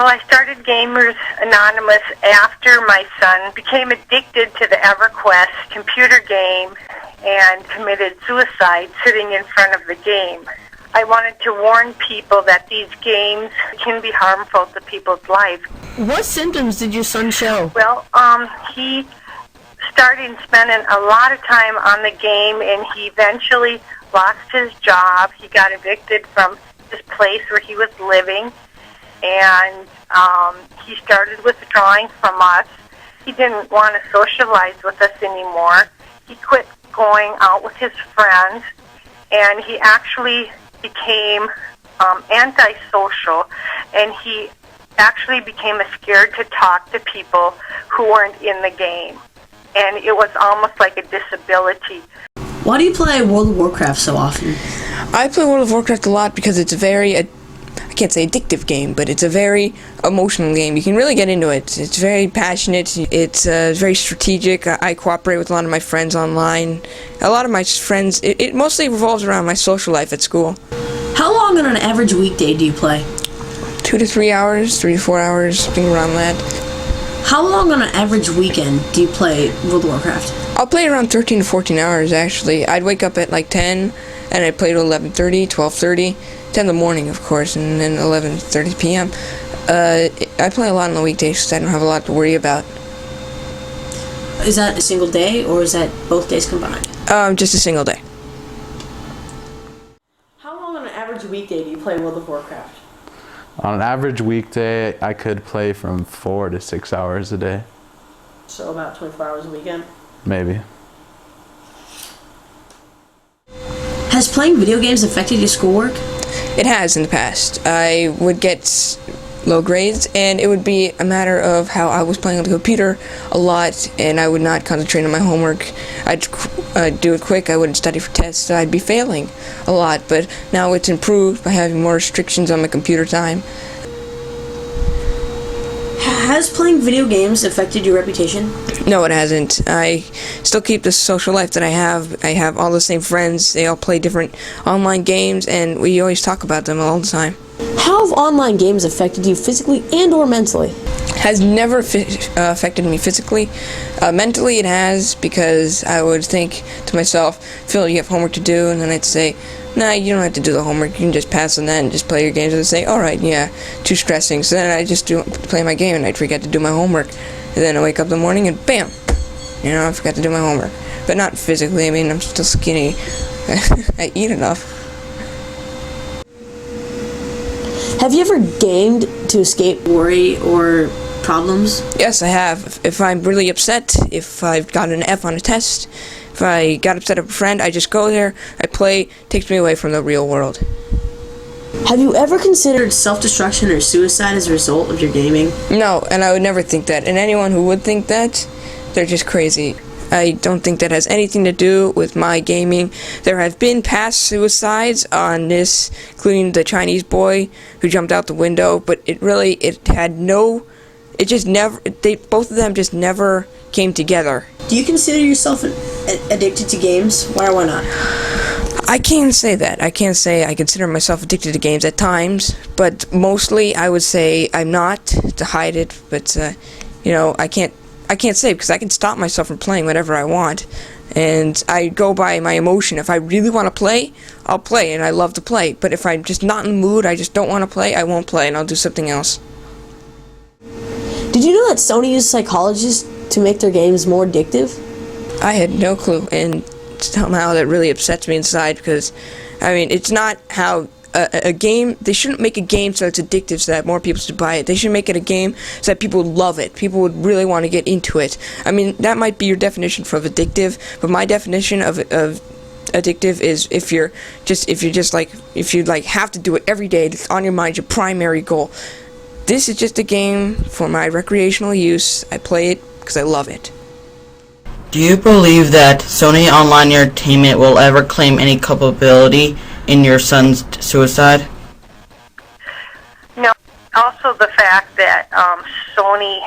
Well, I started Gamers Anonymous after my son became addicted to the EverQuest computer game and committed suicide sitting in front of the game. I wanted to warn people that these games can be harmful to people's lives. What symptoms did your son show? Well, he started spending a lot of time on the game, and he eventually lost his job. He got evicted from his place where he was living, and he started withdrawing from us. He didn't want to socialize with us anymore. He quit going out with his friends, and he actually became antisocial, and he actually became scared to talk to people who weren't in the game, and it was almost like a disability. Why do you play World of Warcraft so often? I play World of Warcraft a lot because it's a very, I can't say addictive game, but it's a very emotional game. You can really get into it. It's very passionate. It's very strategic. I cooperate with a lot of my friends online. A lot of my friends, it mostly revolves around my social life at school. How long on an average weekday do you play? 2 to 3 hours, 3 to 4 hours, something around that. How long on an average weekend do you play World of Warcraft? I'll play around 13 to 14 hours, actually. I'd wake up at like 10, and I'd play till 11:30, 12:30, 10 in the morning, of course, and then 11:30 p.m. I play a lot on the weekdays because I don't have a lot to worry about. Is that a single day, or is that both days combined? Just a single day. How long on an average weekday do you play World of Warcraft? On an average weekday, I could play from 4 to 6 hours a day. So about 24 hours a weekend? Maybe. Has playing video games affected your schoolwork? It has in the past. I would get low grades, and it would be a matter of how I was playing on the computer a lot, and I would not concentrate on my homework. I'd do it quick. I wouldn't study for tests. I'd be failing a lot, but now it's improved by having more restrictions on my computer time. Has playing video games affected your reputation? No, it hasn't. I still keep the social life that I have. I have all the same friends. They all play different online games, and we always talk about them all the time. How have online games affected you physically and or mentally? Has never affected me physically. Mentally it has, because I would think to myself, Phil, you have homework to do, and then I'd say, nah, you don't have to do the homework, you can just pass on that and just play your games. And I'd say, alright, yeah, too stressing. So then I just play my game, and I'd forget to do my homework. And then I wake up in the morning and bam, I forgot to do my homework. But not physically. I mean, I'm still skinny. I eat enough. Have you ever gamed to escape worry or problems? Yes, I have. If I'm really upset, if I've got an F on a test, if I got upset at a friend, I just go there, I play, takes me away from the real world. Have you ever considered self-destruction or suicide as a result of your gaming? No, and I would never think that. And anyone who would think that, they're just crazy. I don't think that has anything to do with my gaming. There have been past suicides on this, including the Chinese boy who jumped out the window, but both of them just never came together. Do you consider yourself addicted to games? Why or why not? I can't say that. I can't say I consider myself addicted to games at times, but mostly I would say I'm not, to hide it, but, I can't say, because I can stop myself from playing whatever I want, and I go by my emotion. If I really want to play, I'll play, and I love to play, but if I'm just not in the mood, I just don't want to play, I won't play, and I'll do something else. Did you know that Sony used psychologists to make their games more addictive? I had no clue, and somehow that really upsets me inside, because, it's not how a game, they shouldn't make a game so it's addictive so that more people should buy it. They should make it a game so that people love it. People would really want to get into it. That might be your definition for addictive, but my definition of addictive is if you have to do it every day, it's on your mind, your primary goal. This is just a game for my recreational use. I play it because I love it. Do you believe that Sony Online Entertainment will ever claim any culpability in your son's suicide? No. Also the fact that Sony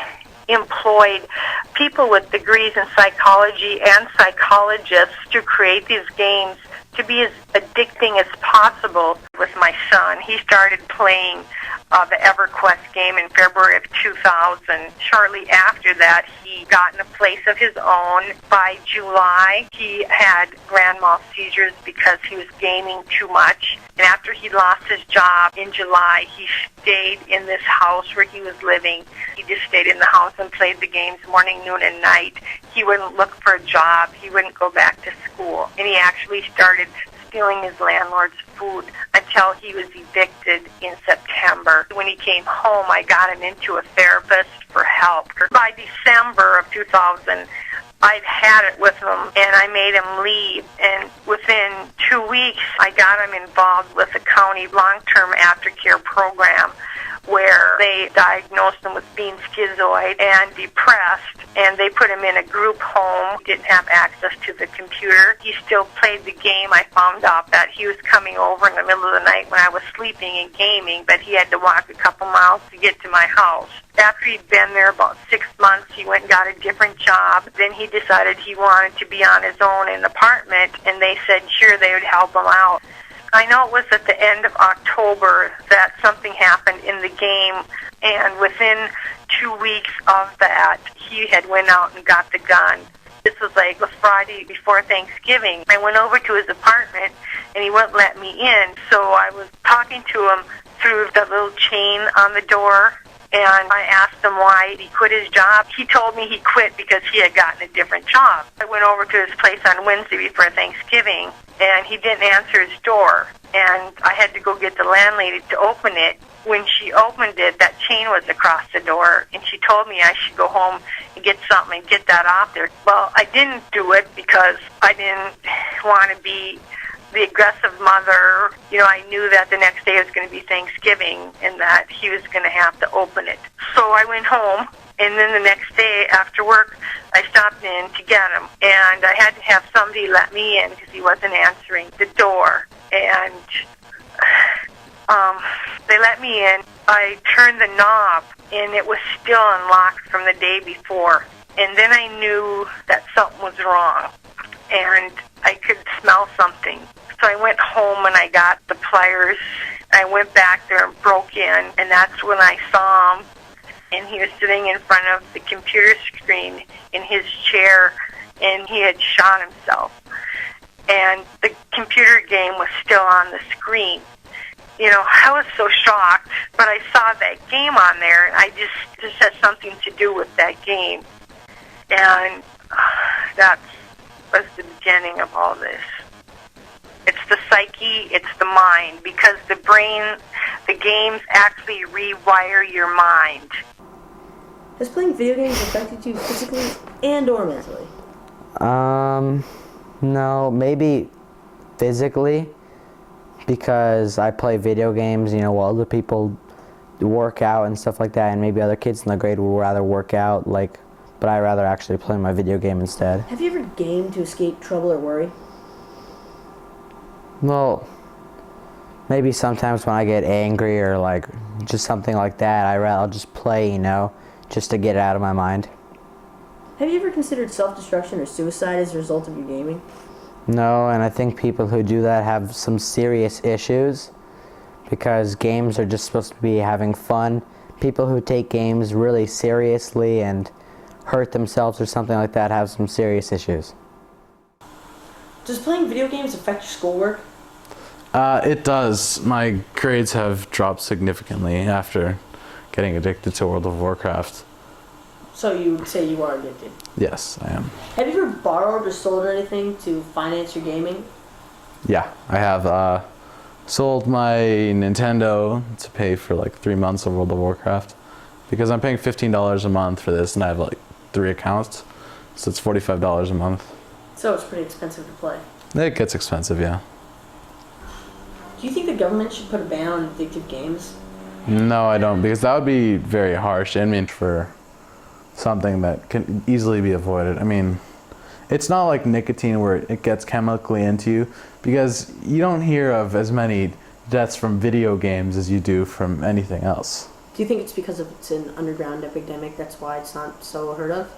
employed people with degrees in psychology and psychologists to create these games to be as addicting as possible. With my son. He started playing the EverQuest game in February of 2000. Shortly after that, he got in a place of his own. By July, he had grand mal seizures because he was gaming too much. And after he lost his job in July, he stayed in this house where he was living. He just stayed in the house and played the games morning, noon, and night. He wouldn't look for a job. He wouldn't go back to school. And he actually started stealing his landlord's food until he was evicted in September. When he came home, I got him into a therapist for help. By December of 2000, I'd had it with him, and I made him leave. And within 2 weeks, I got him involved with a county long-term aftercare program where they diagnosed him with being schizoid and depressed, and they put him in a group home. He didn't have access to the computer. He still played the game. I found out that he was coming over in the middle of the night when I was sleeping and gaming, but he had to walk a couple miles to get to my house. After he'd been there about 6 months, he went and got a different job. Then he decided he wanted to be on his own in an apartment, and they said sure, they would help him out. I know it was at the end of October that something happened in the game, and within 2 weeks of that, he had went out and got the gun. This was like the Friday before Thanksgiving. I went over to his apartment, and he wouldn't let me in, so I was talking to him through the little chain on the door, and I asked him why he quit his job. He told me he quit because he had gotten a different job. I went over to his place on Wednesday before Thanksgiving, and he didn't answer his door, and I had to go get the landlady to open it. When she opened it, that chain was across the door, and she told me I should go home and get something and get that off there. Well, I didn't do it because I didn't want to be the aggressive mother. You know, I knew that the next day was going to be Thanksgiving and that he was going to have to open it. So I went home, and then the next day after work, I stopped in to get him, and I had to have somebody let me in because he wasn't answering the door. And they let me in. I turned the knob, and it was still unlocked from the day before. And then I knew that something was wrong, and I could smell something. So I went home and I got the pliers. I went back there and broke in, and that's when I saw him. And he was sitting in front of the computer screen in his chair, and he had shot himself. And the computer game was still on the screen. You know, I was so shocked, but I saw that game on there, and I just had something to do with that game. And that was the beginning of all this. It's the psyche, it's the mind, because the brain, the games actually rewire your mind. Has playing video games affected you physically and or mentally? No, maybe physically, because I play video games, you know, while other people work out and stuff like that, and maybe other kids in the grade would rather work out, like, but I'd rather actually play my video game instead. Have you ever gamed to escape trouble or worry? Well, maybe sometimes when I get angry or like just something like that, I'll just play, you know, just to get it out of my mind. Have you ever considered self-destruction or suicide as a result of your gaming? No, and I think people who do that have some serious issues, because games are just supposed to be having fun. People who take games really seriously and hurt themselves or something like that have some serious issues. Does playing video games affect your schoolwork? It does. My grades have dropped significantly after getting addicted to World of Warcraft. So you would say you are addicted? Yes, I am. Have you ever borrowed or sold anything to finance your gaming? Yeah, I have sold my Nintendo to pay for like 3 months of World of Warcraft, because I'm paying $15 a month for this, and I have like 3 accounts, so it's $45 a month. So it's pretty expensive to play. It gets expensive, yeah. Do you think the government should put a ban on addictive games? No, I don't, because that would be very harsh. I mean, for something that can easily be avoided. I mean, it's not like nicotine where it gets chemically into you, because you don't hear of as many deaths from video games as you do from anything else. Do you think it's because it's an underground epidemic, that's why it's not so heard of?